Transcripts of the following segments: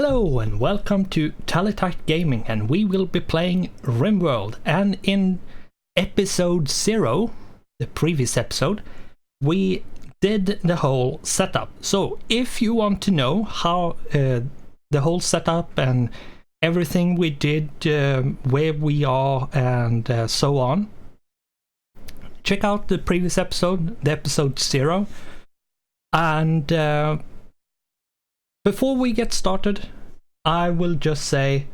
Hello and welcome to TellerTactGaming, and we will be playing RimWorld. And in episode 0, the previous episode, we did the whole setup. So if you want to know how the whole setup and everything we did, where we are and so on, check out the previous episode, the episode 0. And before we get started, I will just say,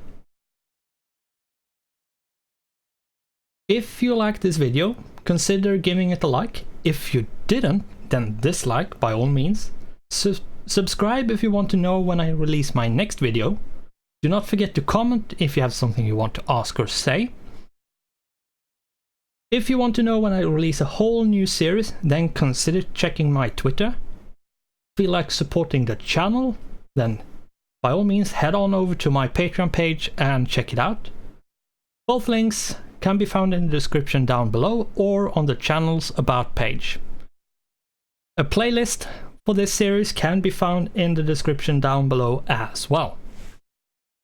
if you like this video, consider giving it a like. If you didn't, then dislike by all means. Subscribe if you want to know when I release my next video. Do not forget to comment if you have something you want to ask or say. If you want to know when I release a whole new series, then consider checking my Twitter. Feel like supporting the channel, then by all means head on over to my Patreon page and check it out. Both links can be found in the description down below or on the channel's about page. A playlist for this series can be found in the description down below as well.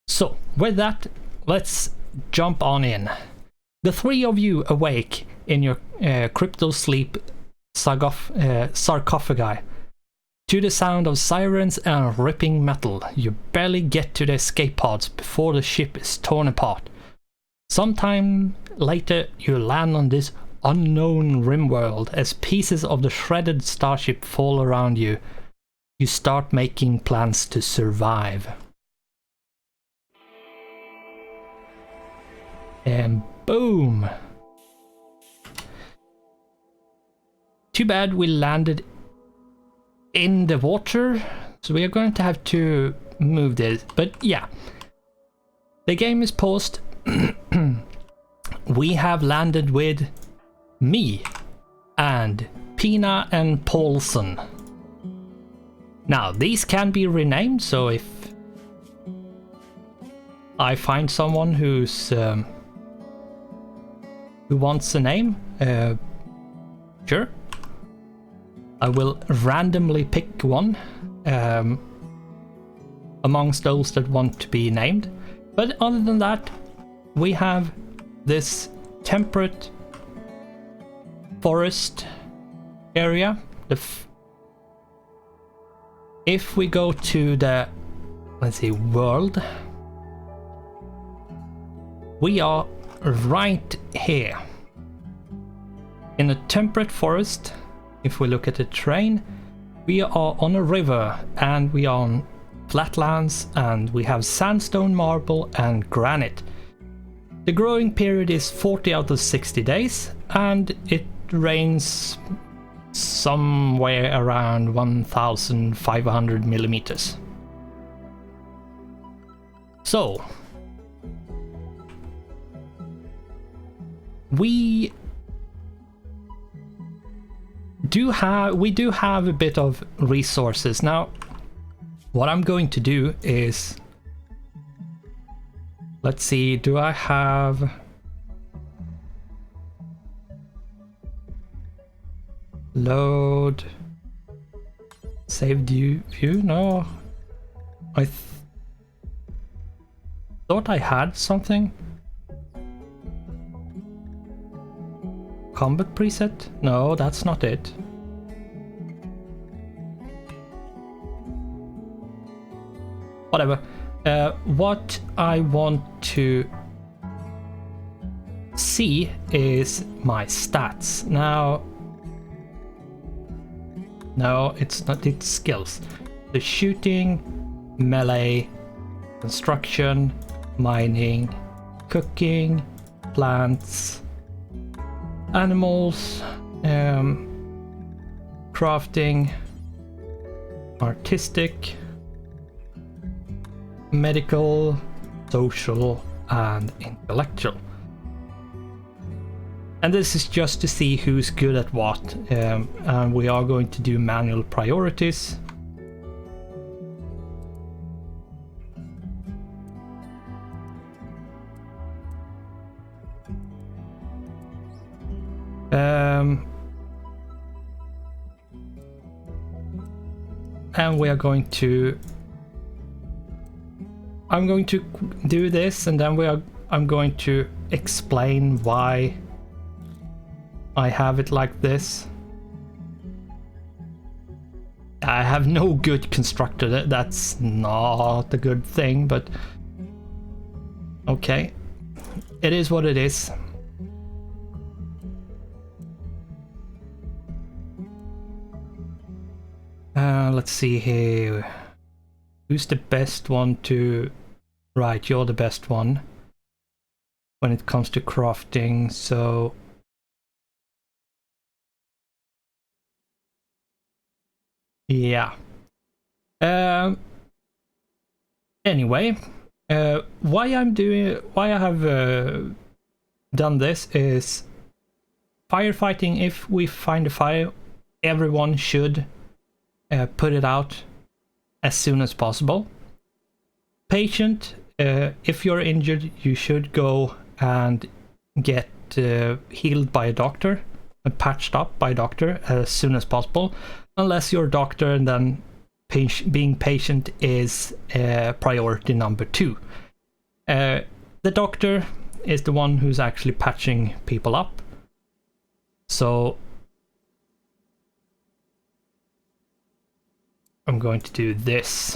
So with that, let's jump on in. The three of you awake in your crypto sleep sarcophagi. To the sound of sirens and ripping metal, you barely get to the escape pods before the ship is torn apart. Sometime later, you land on this unknown RimWorld as pieces of the shredded starship fall around you. You start making plans to survive. And boom! Too bad we landed in the water, so we are going to have to move this, but yeah, the game is paused. We have landed with me and Pina and Paulson. Now these can be renamed, so if I find someone who's who wants a name, sure, I will randomly pick one amongst those that want to be named. But other than that, we have this temperate forest area. If we go to the, let's see, world, we are right here in a temperate forest. If we look at the terrain, we are on a river and we are on flatlands, and we have sandstone, marble and granite. The growing period is 40 out of 60 days, and it rains somewhere around 1,500 millimeters. So we do have a bit of resources. Now what I'm going to do is, let's see, do I have load saved view? No, I thought I had something. Combat preset? No, that's not it. Whatever. What I want to see is my stats. Now, no, it's not, it's skills. The shooting, melee, construction, mining, cooking, plants, animals, crafting, artistic, medical, social and intellectual. And this is just to see who's good at what, and we are going to do manual priorities. And we are going to I'm going to do this, and then I'm going to explain why I have it like this. I have no good constructor. That's not a good thing, but okay. It is what it is. Let's see here. Who's the best one to... Right, you're the best one when it comes to crafting, so... Yeah. Anyway, why I have done this is firefighting. If we find a fire, everyone should put it out as soon as possible. Patient, if you're injured, you should go and get healed by a doctor and patched up by a doctor as soon as possible, unless you're a doctor, and then being patient is priority number 2. The doctor is the one who's actually patching people up. So I'm going to do this.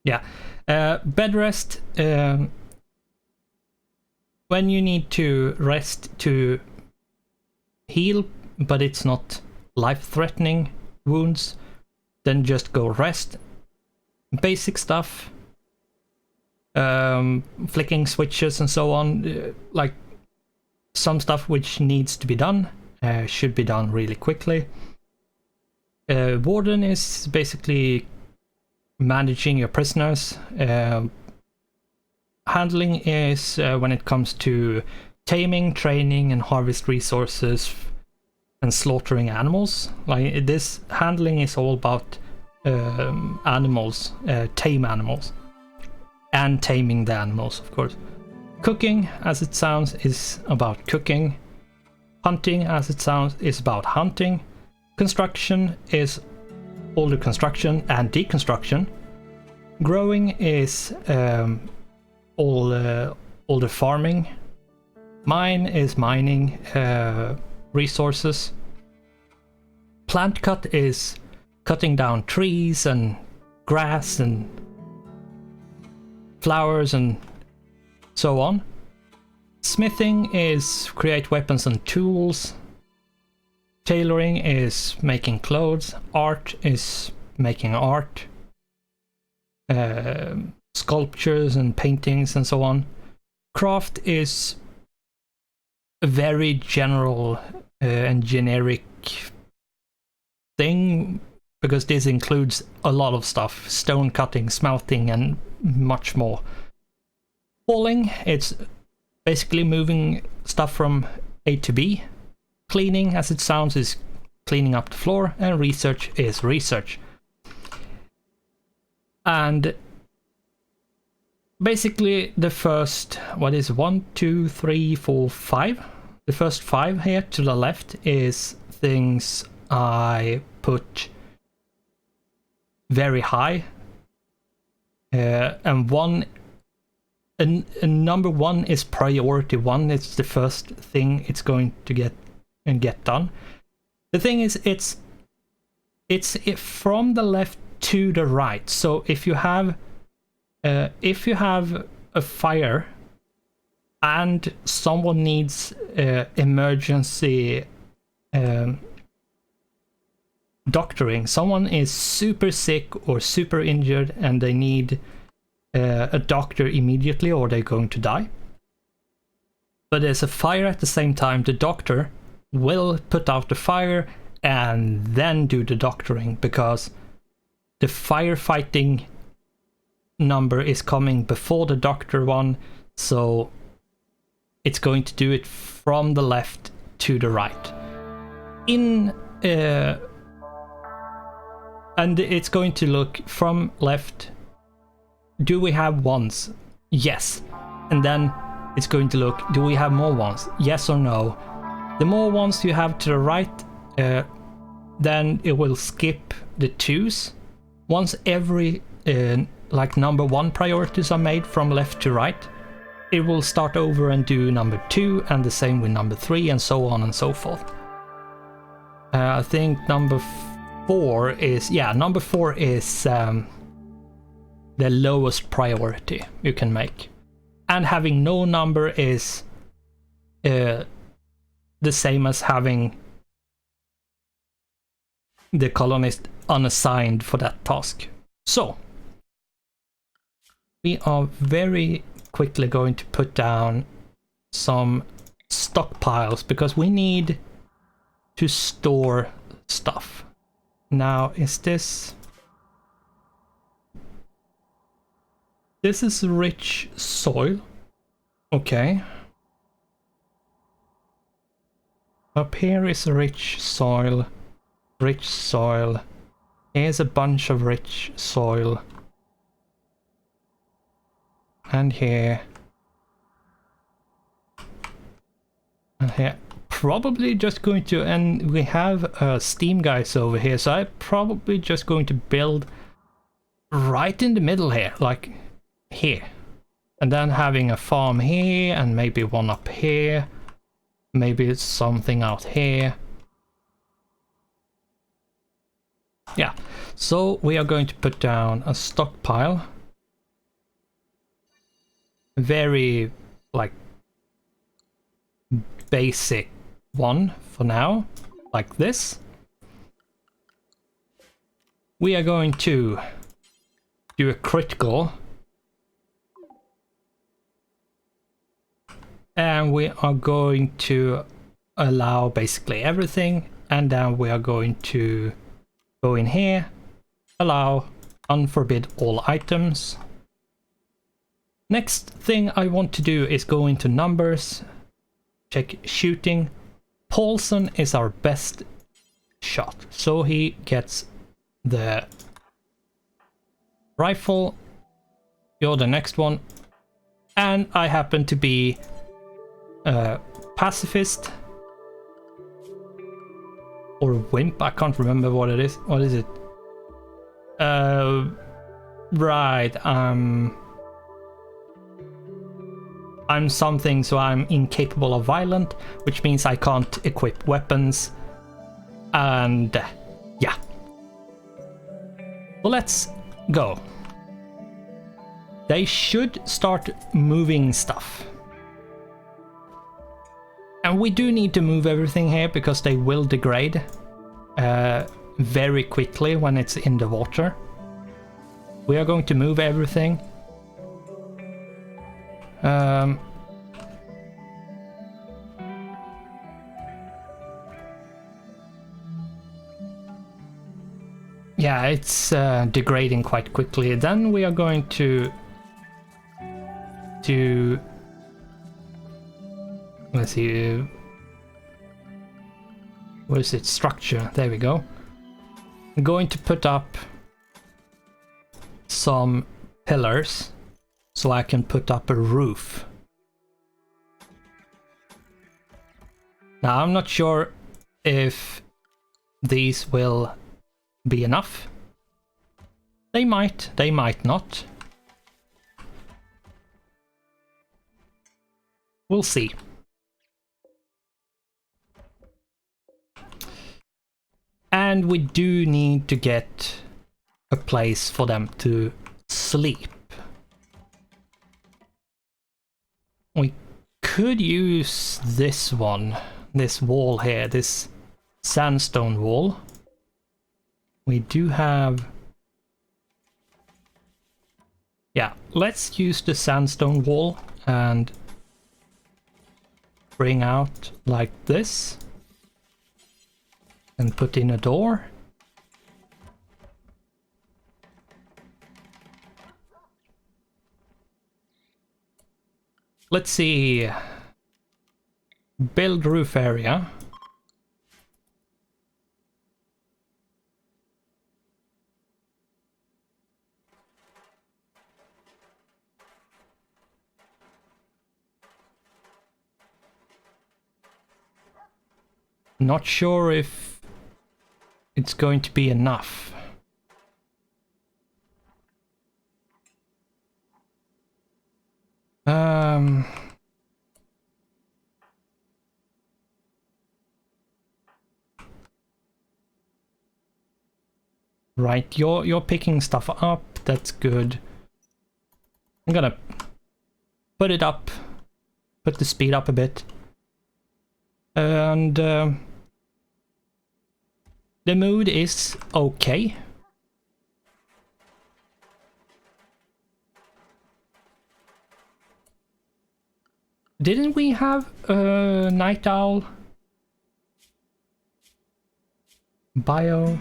Yeah, bed rest. When you need to rest to heal, but it's not life-threatening wounds, then just go rest. Basic stuff, flicking switches and so on, like some stuff which needs to be done, should be done really quickly. Warden is basically managing your prisoners. Handling is when it comes to taming, training, and harvest resources and slaughtering animals. Like this, handling is all about animals, tame animals, and taming the animals, of course. Cooking, as it sounds, is about cooking. Hunting, as it sounds, is about hunting. Construction is all the construction and deconstruction. Growing is all the farming. Mine is mining resources. Plant cut is cutting down trees and grass and flowers and so on. Smithing is create weapons and tools. Tailoring is making clothes. Art is making art. Sculptures and paintings and so on. Craft is a very general and generic thing, because this includes a lot of stuff: stone cutting, smelting, and much more. Hauling, it's basically moving stuff from A to B. Cleaning, as it sounds, is cleaning up the floor, and research is research. And basically the first, what is 1, 2, 3, 4, 5? The first 5 here to the left is things I put very high. And number 1 is priority 1. It's the first thing it's going to get done. The thing is, it's from the left to the right. So if you have a fire and someone needs emergency doctoring, someone is super sick or super injured and they need a doctor immediately, or they're going to die, but there's a fire at the same time, the doctor will put out the fire and then do the doctoring, because the firefighting number is coming before the doctor one, so it's going to do it from the left to the right. And it's going to look from left. Do we have ones? Yes. And then it's going to look, do we have more ones? Yes or no? The more ones you have to the right, then it will skip the 2s. Once every like number 1 priorities are made from left to right, it will start over and do number 2, and the same with number 3, and so on and so forth. I think number 4 is, number 4 is the lowest priority you can make. And having no number is the same as having the colonist unassigned for that task. So, we are very quickly going to put down some stockpiles because we need to store stuff. Now, is this... This is rich soil. Okay. Up here is rich soil. Rich soil. Here's a bunch of rich soil. And here. And here. Probably just going to, and we have steam guys over here, so I'm probably just going to build right in the middle here, like here. And then having a farm here, and maybe one up here. Maybe it's something out here. Yeah, so we are going to put down a stockpile. Very, like, basic one for now, like this. We are going to do a critical. And we are going to allow basically everything. And then we are going to go in here, allow unforbid all items. Next thing I want to do is go into numbers, check shooting. Paulson is our best shot, so he gets the rifle. You're the next one. And I happen to be a pacifist. Or wimp, I can't remember what it is. What is it? Right, I'm something, so I'm incapable of violent, which means I can't equip weapons. And yeah. Well, let's go. They should start moving stuff. And we do need to move everything here because they will degrade very quickly when it's in the water. We are going to move everything. Yeah, it's degrading quite quickly. Then we are going to do... Let's see. What is it? Structure. There we go. I'm going to put up some pillars so I can put up a roof. Now, I'm not sure if these will be enough. They might not. We'll see. And we do need to get a place for them to sleep. We could use this one, this wall here, this sandstone wall. We do have... Yeah, let's use the sandstone wall and bring out like this. And put in a door. Let's see. Build roof area. Not sure if it's going to be enough. Right, you're picking stuff up. That's good. I'm gonna put it up, put the speed up a bit, and the mood is okay. Didn't we have a night owl bio?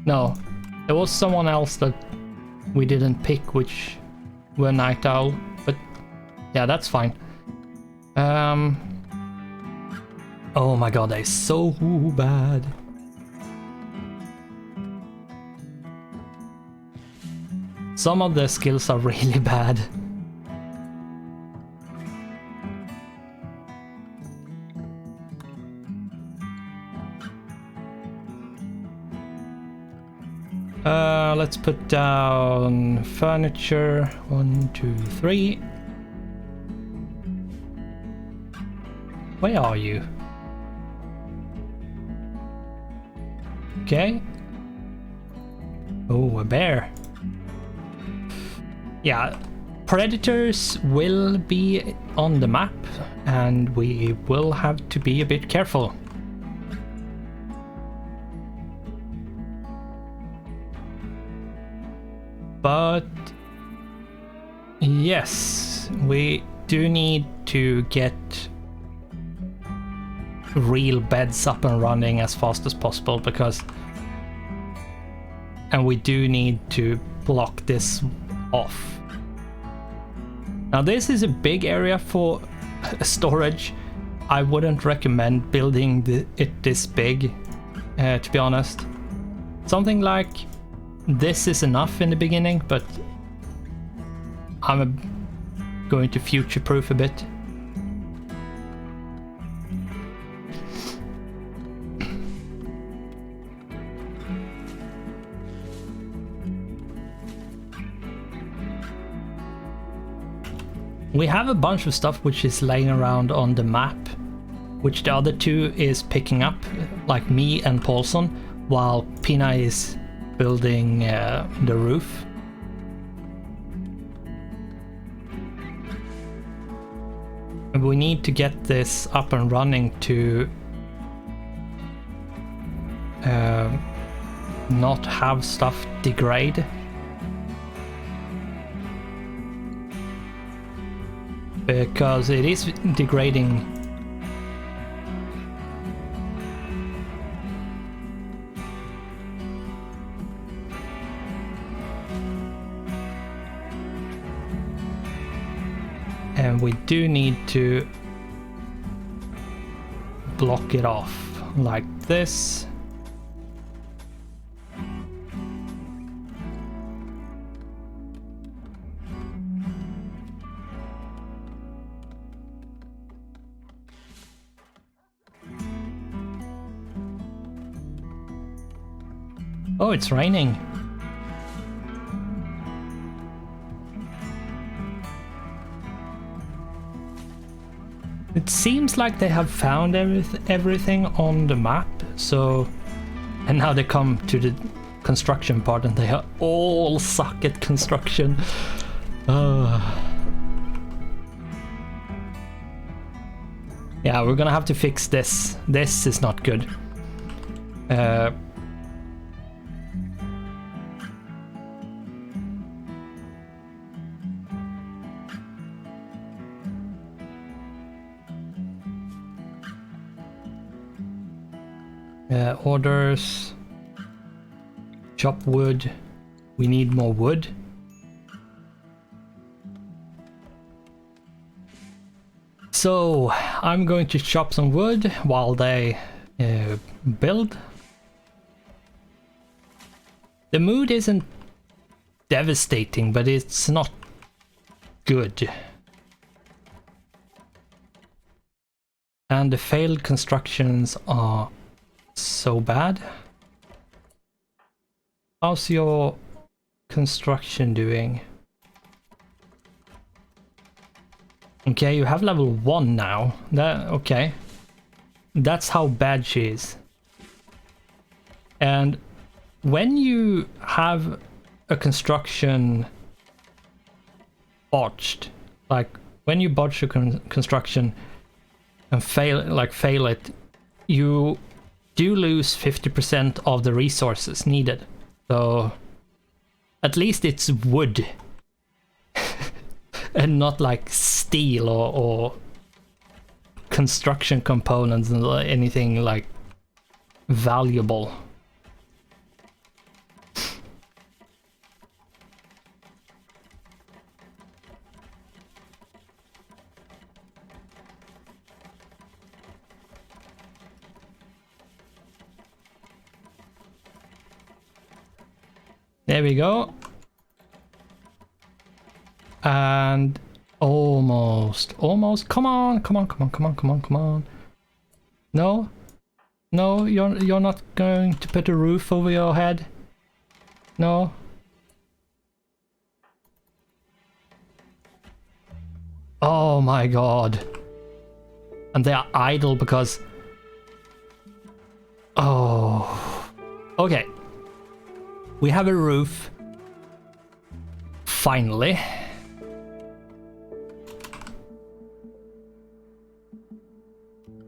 No, there was someone else that we didn't pick, which were night owl, but yeah, that's fine. Oh my god, they're so bad. Some of the skills are really bad. Let's put down furniture. 1, 2, 3. Where are you? Okay. Oh, a bear. Yeah, predators will be on the map, and we will have to be a bit careful. But yes, we do need to get real beds up and running as fast as possible, because and we do need to block this off. Now this is a big area for storage. I wouldn't recommend building it this big, to be honest. Something like this is enough in the beginning, but I'm going to future-proof a bit. We have a bunch of stuff which is laying around on the map, which the other two is picking up, like me and Paulson, while Pina is building the roof. And we need to get this up and running to not have stuff degrade. Because it is degrading. And we do need to block it off like this. Oh, it's raining. It seems like they have found everything on the map, so... And now they come to the construction part and they all suck at construction. Yeah, we're gonna have to fix this. This is not good. Orders. Chop wood. We need more wood. So I'm going to chop some wood while they build. The mood isn't devastating, but it's not good. And the failed constructions are so bad. How's your construction doing? Okay, you have level 1 now. Okay. That's how bad she is. And when you have a construction botched, like when you botch a construction and fail it, you do lose 50% of the resources needed. So at least it's wood and not like steel or construction components and anything like valuable. There we go. And almost. Come on. No, you're not going to put a roof over your head. No. Oh my god. And they are idle because... Oh. Okay. We have a roof. Finally.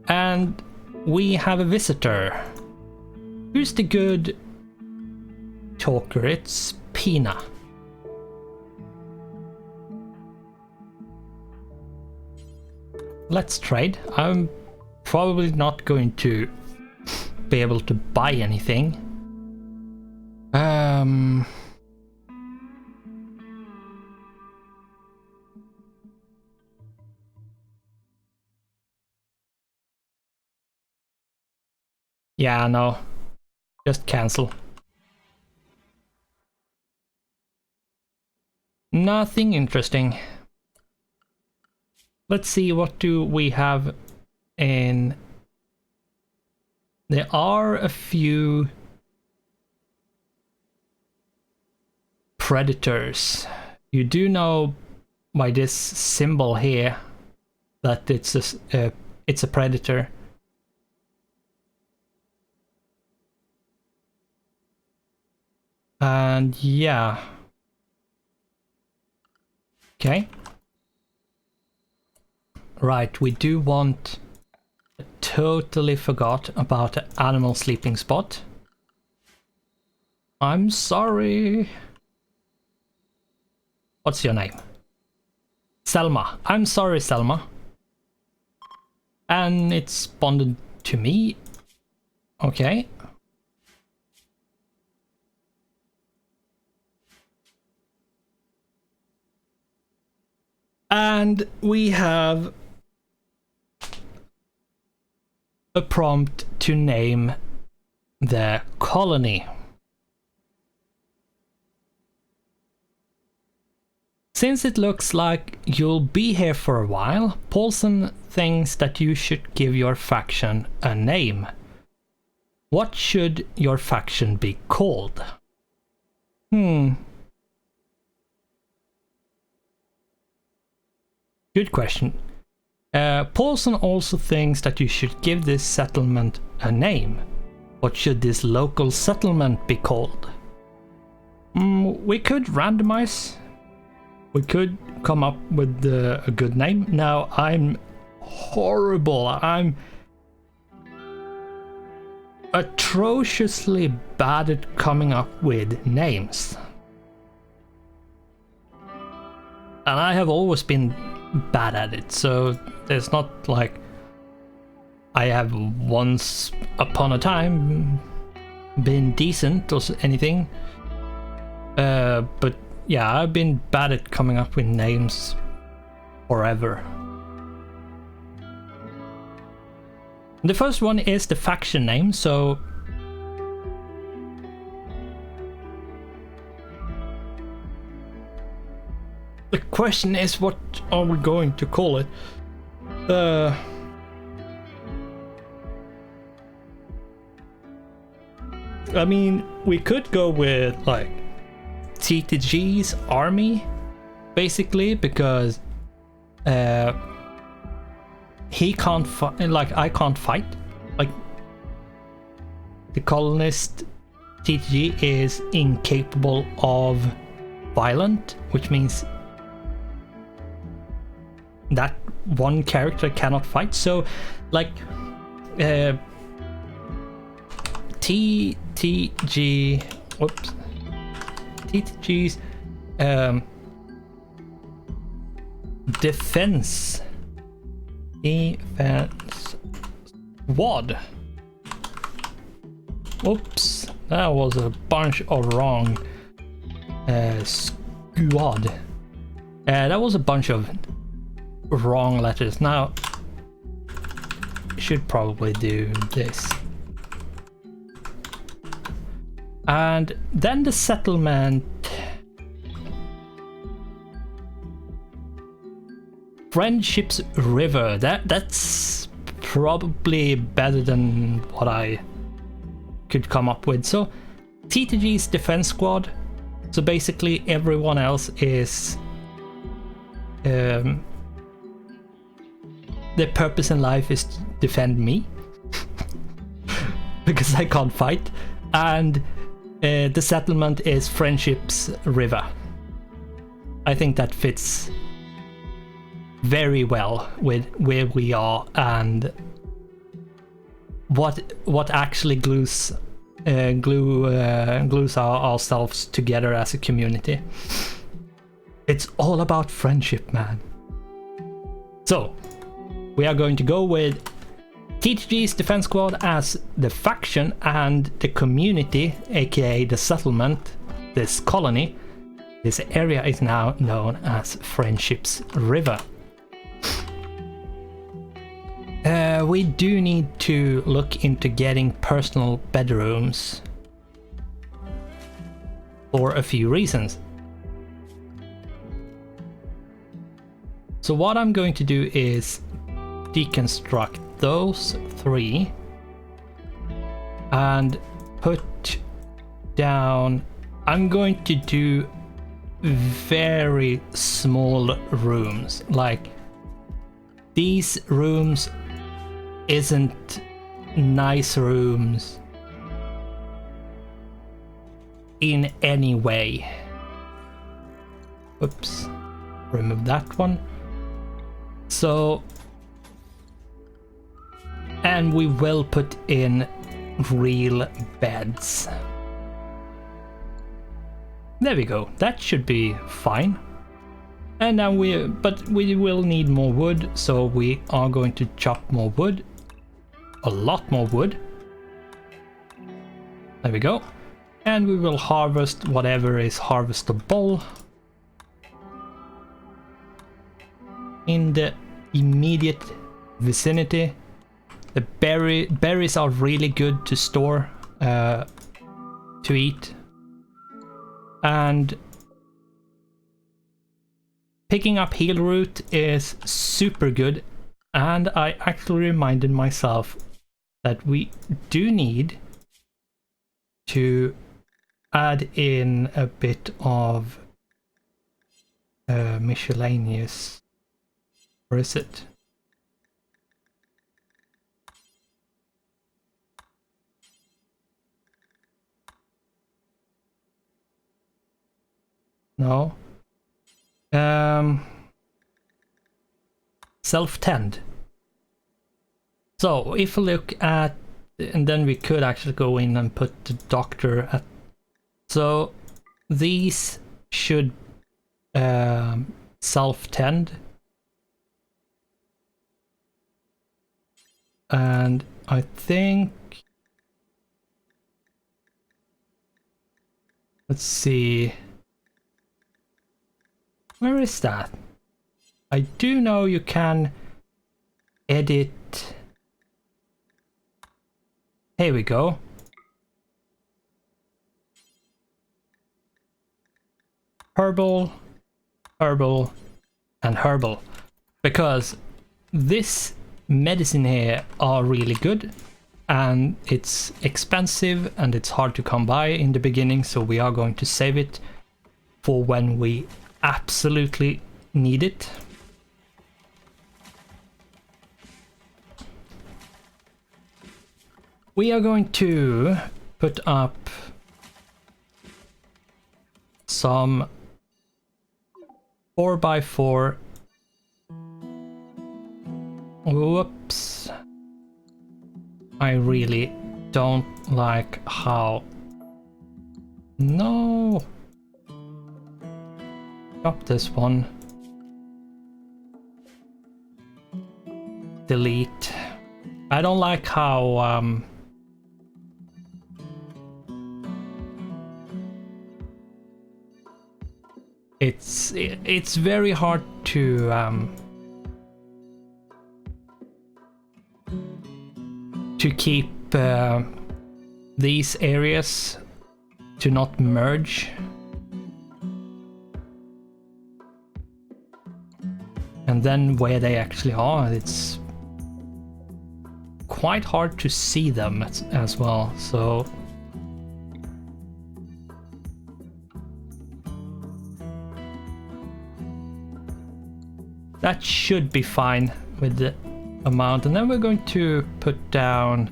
And we have a visitor. Who's the good talker? It's Pina. Let's trade. I'm probably not going to be able to buy anything. Yeah, no. Just cancel. Nothing interesting. Let's see, what do we have in... There are a few predators. You do know by this symbol here that it's a predator. And yeah. Okay. Right, we do want... I totally forgot about the animal sleeping spot. I'm sorry. What's your name? Selma. I'm sorry, Selma. And it's bonded to me. Okay. And we have a prompt to name the colony. Since it looks like you'll be here for a while, Paulson thinks that you should give your faction a name. What should your faction be called? Good question. Paulson also thinks that you should give this settlement a name. What should this local settlement be called? We could randomize. We could come up with a good name. Now, I'm horrible. I'm atrociously bad at coming up with names. And I have always been bad at it, so there's not like I have once upon a time been decent or anything. But yeah, I've been bad at coming up with names forever. The first one is the faction name, so the question is, what are we going to call it? I mean, we could go with like TTG's army, basically, because he can't fight, like I can't fight. Like the colonist TTG is incapable of violent, which means that one character cannot fight. So like TTG's defense squad. Oops, that was a bunch of wrong squad. That was a bunch of wrong letters. Now should probably do this. And then the settlement. Friendships River. That's probably better than what I could come up with. So TTG's defense squad. So basically everyone else is their purpose in life is to defend me because I can't fight. And the settlement is Friendships River. I think that fits very well with where we are and what actually glues ourselves together as a community. It's all about friendship, man. So we are going to go with TTG's defense squad as the faction, and the community, aka the settlement, this colony, this area is now known as Friendships River. We do need to look into getting personal bedrooms for a few reasons. So what I'm going to do is deconstruct those three and put down, I'm going to do very small rooms. Like these rooms isn't nice rooms in any way. Oops, remove that one. So, and we will put in real beds. There we go, that should be fine. And now we will need more wood, so we are going to chop more wood. A lot more wood. There we go. And we will harvest whatever is harvestable in the immediate vicinity. The berries are really good to store, to eat. And picking up heal root is super good. And I actually reminded myself that we do need to add in a bit of miscellaneous. Where is it? No. Self-tend. So if we look at, and then we could actually go in and put the doctor at, so these should self-tend, and I think, let's see, where is that? I do know you can edit. Here we go. Herbal, herbal, and herbal. Because this medicine here are really good. and it's expensive and it's hard to come by in the beginning, so we are going to save it for when we absolutely need it. We are going to put up some 4x4. Whoops. I really don't like how... No! Stop this one. Delete. I don't like how it's very hard to keep these areas to not merge. And then where they actually are, it's quite hard to see them as well, so that should be fine with the amount. And then we're going to put down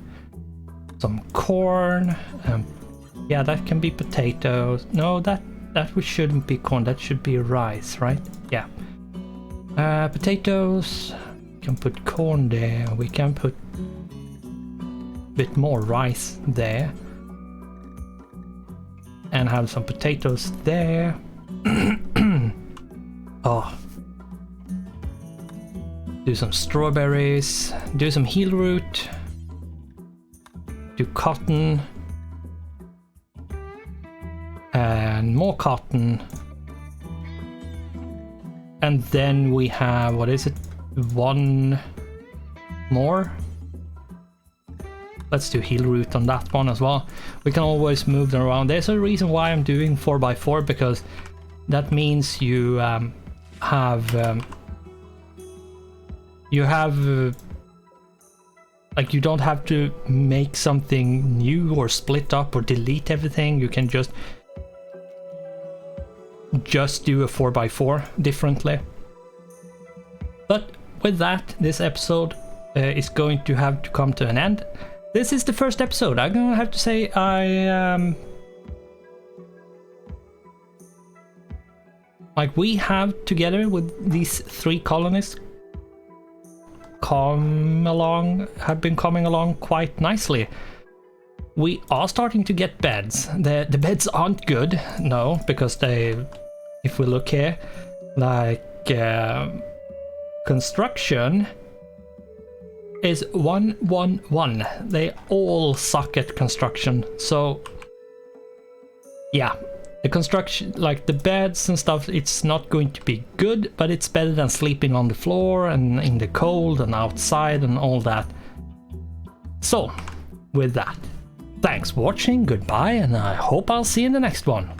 some corn. Yeah, that can be potatoes. No, that shouldn't be corn, that should be rice, right? Yeah. Potatoes. We can put corn there. We can put a bit more rice there. And have some potatoes there. Oh. Do some strawberries, do some heel root, do cotton, and more cotton. And then we have, what is it, one more? Let's do heel root on that one as well. We can always move them around. There's a reason why I'm doing 4x4, because that means you have like, you don't have to make something new or split up or delete everything. You can just do a 4x4 differently. But with that, this episode is going to have to come to an end. This is the first episode. I'm gonna have to say like, we have together with these 3 colonists have been coming along quite nicely. We are starting to get beds. The beds aren't good, no, because if we look here, like construction is 111. They all suck at construction. So yeah, the construction, like the beds and stuff, it's not going to be good, but it's better than sleeping on the floor and in the cold and outside and all that. So with that, thanks for watching, goodbye, and I hope I'll see you in the next one.